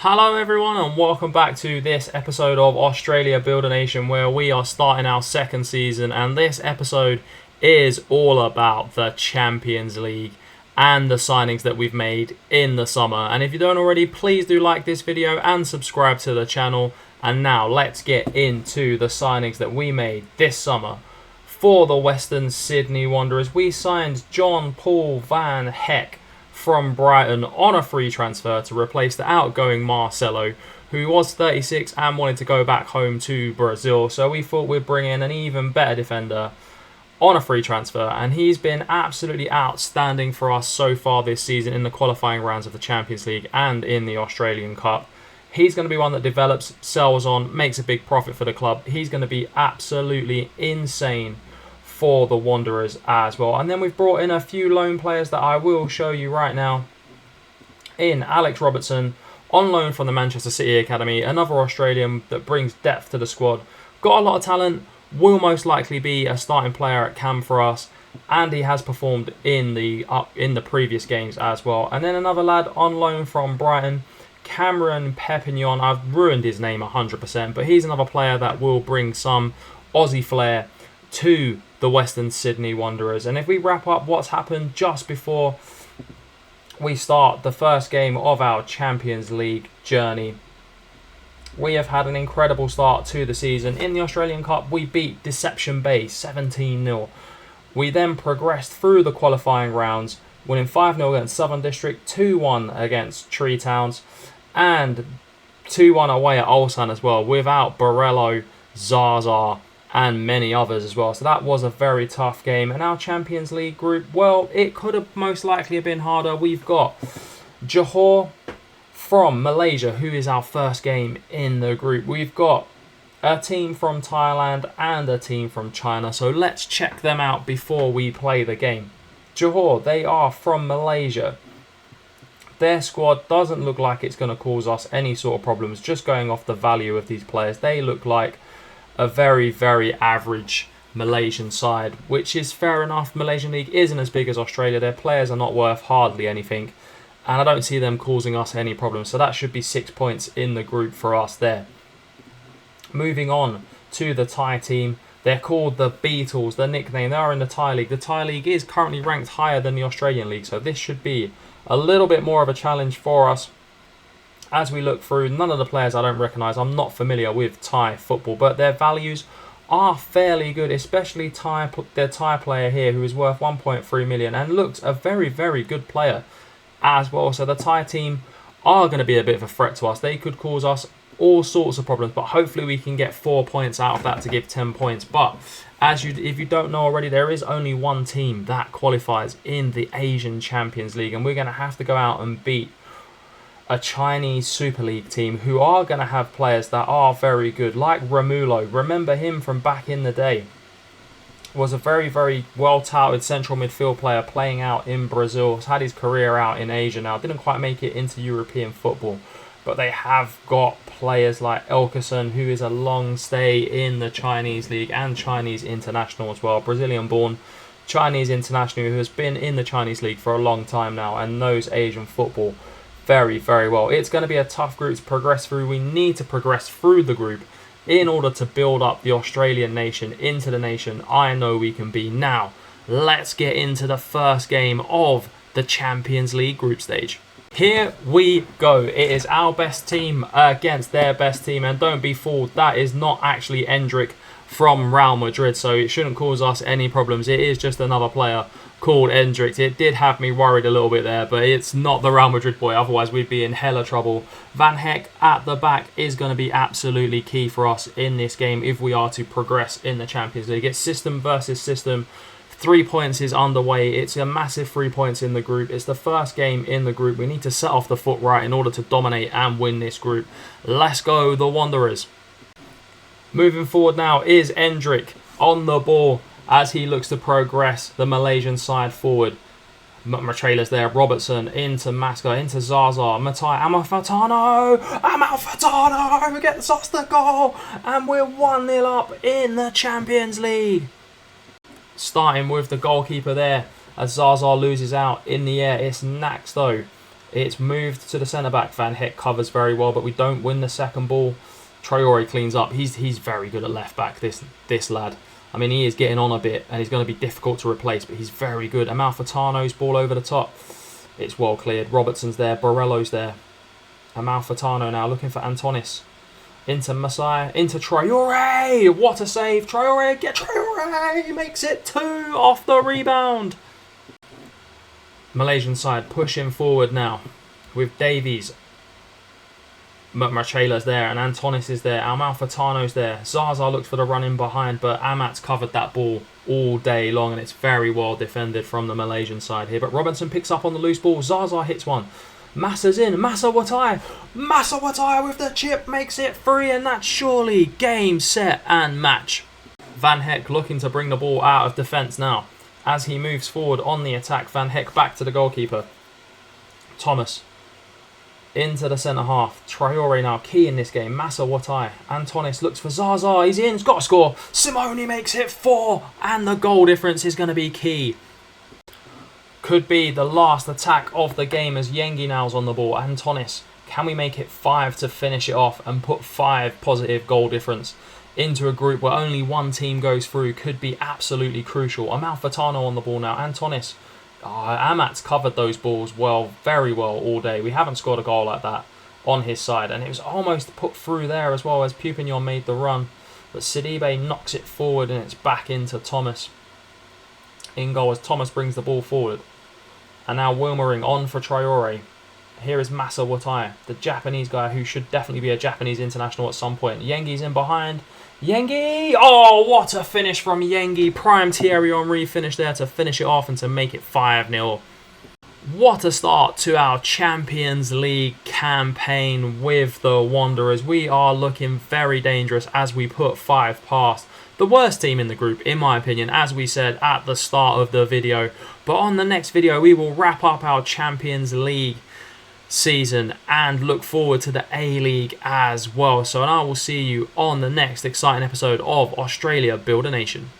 Hello everyone and welcome back to this episode of Australia Build a Nation, where we are starting our second season, and this episode is all about the Champions League and the signings that we've made in the summer. And if you don't already, please do like this video and subscribe to the channel. And now let's get into the signings that we made this summer. For the Western Sydney Wanderers, we signed John Paul Van Heck from Brighton on a free transfer to replace the outgoing Marcelo, who was 36 and wanted to go back home to Brazil. So we thought we'd bring in an even better defender on a free transfer, and he's been absolutely outstanding for us so far this season in the qualifying rounds of the Champions League and in the Australian Cup. He's going to be one that develops, sells on, makes a big profit for the club. He's going to be absolutely insane for the Wanderers as well. And then we've brought in a few loan players that I will show you right now. In Alex Robertson, on loan from the Manchester City Academy, another Australian that brings depth to the squad. Got a lot of talent, will most likely be a starting player at Cam for us, and he has performed in the previous games as well. And then another lad on loan from Brighton, Cameron Pepignon. I've ruined his name 100%, but he's another player that will bring some Aussie flair to the Western Sydney Wanderers. And if we wrap up what's happened just before we start the first game of our Champions League journey, we have had an incredible start to the season. In the Australian Cup, we beat Deception Bay 17-0. We then progressed through the qualifying rounds, winning 5-0 against Southern District, 2-1 against Tree Towns, and 2-1 away at Ulsan as well, without Borello, Zaza, and many others as well. So that was a very tough game. And our Champions League group, well, it could have most likely been harder. We've got Johor from Malaysia, who is our first game in the group. We've got a team from Thailand and a team from China. So let's check them out before we play the game. Johor, they are from Malaysia. Their squad doesn't look like it's going to cause us any sort of problems. Just going off the value of these players, they look like a very, very average Malaysian side, which is fair enough. Malaysian League isn't as big as Australia. Their players are not worth hardly anything, and I don't see them causing us any problems. So that should be 6 points in the group for us there. Moving on to the Thai team. They're called the Beatles, the nickname. They are in the Thai League. The Thai League is currently ranked higher than the Australian League, so this should be a little bit more of a challenge for us. As we look through, none of the players I don't recognise. I'm not familiar with Thai football, but their values are fairly good, especially their Thai player here, who is worth 1.3 million and looks a very, very good player as well. So the Thai team are going to be a bit of a threat to us. They could cause us all sorts of problems, but hopefully we can get 4 points out of that to give 10 points. But if you don't know already, there is only one team that qualifies in the Asian Champions League, and we're going to have to go out and beat a Chinese Super League team who are going to have players that are very good, like Romulo. Remember him from back in the day. Was a very, very well-touted central midfield player playing out in Brazil. Has had his career out in Asia now. Didn't quite make it into European football. But they have got players like Elkerson, who is a long stay in the Chinese League and Chinese international as well. Brazilian-born Chinese international who has been in the Chinese League for a long time now and knows Asian football very, very well. It's going to be a tough group to progress through. We need to progress through the group in order to build up the Australian nation into the nation I know we can be. Now, let's get into the first game of the Champions League group stage. Here we go. It is our best team against their best team, and don't be fooled, that is not actually Endrick from Real Madrid, so it shouldn't cause us any problems. It is just another player called Endrick. It did have me worried a little bit there, but it's not the Real Madrid boy, otherwise we'd be in hella trouble. Van Heck at the back is going to be absolutely key for us in this game if we are to progress in the Champions League. It's system versus system. 3 points is underway. It's a massive 3 points in the group. It's the first game in the group. We need to set off the foot right in order to dominate and win this group. Let's go, the Wanderers. Moving forward now is Endrick on the ball as he looks to progress the Malaysian side forward. Trailers there. Robertson into Masca, into Zaza, Matai, Amalfitano, gets us the goal, and we're 1-0 up in the Champions League. Starting with the goalkeeper there, as Zaza loses out in the air. It's Nax though, It's moved to the centre-back. Van Hecke covers very well, but we don't win the second ball. Traore cleans up. He's very good at left-back, this lad. I mean, he is getting on a bit, and he's going to be difficult to replace, but he's very good. Amalfitano's ball over the top. It's well cleared. Robertson's there. Borello's there. Amalfitano now looking for Antonis. Into Masai. Into Traore. What a save. Traore. Get Traore. He makes it 2 off the rebound. Malaysian side pushing forward now with Davies. Marchela's there and Antonis is there. Amalfitano's there. Zaza looks for the run in behind, but Amat's covered that ball all day long and it's very well defended from the Malaysian side here. But Robinson picks up on the loose ball. Zaza hits one. Massa's in. Massa Watai with the chip makes it 3, and that's surely game, set and match. Van Hecke looking to bring the ball out of defence now. As he moves forward on the attack, Van Hecke back to the goalkeeper. Thomas into the centre half. Traore now key in this game. Massa Watai. Antonis looks for Zaza. He's in. He's got to score. Simone makes it 4, and the goal difference is going to be key. Could be the last attack of the game as Yengi now's on the ball. Antonis, can we make it 5 to finish it off and put 5 positive goal difference into a group where only one team goes through? Could be absolutely crucial. Amalfitano on the ball now. Antonis. Amat's covered those balls well, very well all day. We haven't scored a goal like that on his side. And it was almost put through there as well as Pupignon made the run. But Sidibe knocks it forward and it's back into Thomas. In goal as Thomas brings the ball forward. And now Wilmering on for Traore. Here is Massa Watai, the Japanese guy who should definitely be a Japanese international at some point. Yengi's in behind. Yengi! Oh, what a finish from Yengi. Prime Thierry Henry finish there to finish it off and to make it 5-0. What a start to our Champions League campaign with the Wanderers. We are looking very dangerous as we put 5 past the worst team in the group, in my opinion, as we said at the start of the video. But on the next video, we will wrap up our Champions League season and look forward to the A-League as well. So, and I will see you on the next exciting episode of Australia Build a Nation.